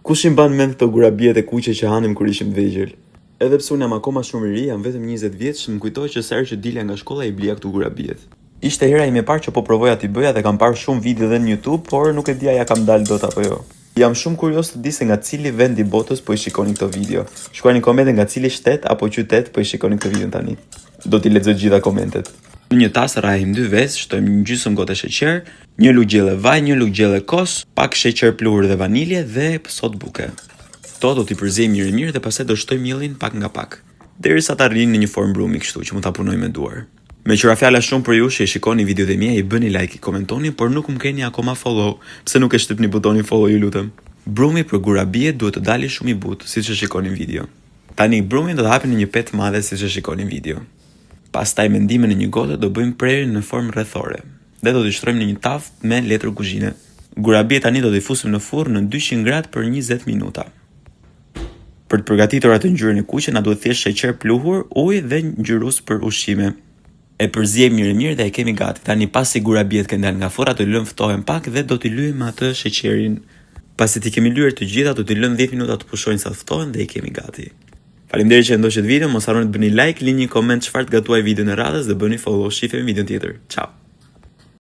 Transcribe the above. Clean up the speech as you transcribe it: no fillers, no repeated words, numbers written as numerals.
Kush i mban mend këto gurabiet e kuqe që hanim kur ishim të vegjël? Edhe pse unë jam akoma shumë i ri, jam vetëm 20 vjeç, më kujtohet që sa herë që dilja nga shkolla i blija këtu gurabiet. Ishte hera ime e parë që po provoja t'i bëja dhe kam parë shumë video dhe në YouTube, por nuk e dija ja kam dalë dot apo jo. Jam shumë kurioz të di se nga cili vend i botës po i shikoni këtë video. Shkruani komente nga cili shtet apo qytet po i shikoni këtë video tani. Do t'i lexoj gjitha komentet. Në një tas rrahim 2 vezë, shtojmë një gjysmë gotë sheqer, një lugë gjelle vaj, një lugë gjelle kos, pak sheqer pluhur dhe vanilje dhe sot buke. Kto do t'i përzejmë mirë dhe pastaj do shtojmë miellin pak nga pak, derisa ta rrinë në një formë brumi kështu që mund ta punojmë me duar. Me qëra fjala shumë për ju që i shikoni videot e mia, i bëni like, i komentoni, por nuk më keni akoma follow, pse nuk e shtypni butonin follow ju lutem. Brumi për gurabie duhet të dalë shumë i butë, siç e shikoni në video. Tani brumin do ta hapim në një petë madhe siç e shikoni në video. Pastaj me ndihmën e një gote do bëjmë prerjen në formë rrethore dhe do t'i shtrojmë në një tavë me letër kuzhine. Gurabie tani do t'i fusim në furrë në 200 gradë për 20 minuta. Për të përgatitur atë ngjyrën e kuqe na duhet thjesht sheqer pluhur, ujë dhe ngjyrues për ushqime. E përziejmë mirë dhe e kemi gati. Tani pasi gurabiet kanë dalë nga furra, do t'i lëmë ftohen pak dhe do t'i lyejmë atë sheqerin. Pasi t'i kemi lyer të gjitha, do t'i lëmë 10 minuta të pushojnë sa të ftohen dhe i kemi gati. Faleminderit që ndoqët video, mos harroni të bëni like, lini një koment çfarë të gatuaj videon e radhës dhe bëni follow. Shifemi videon tjetër. Ciao.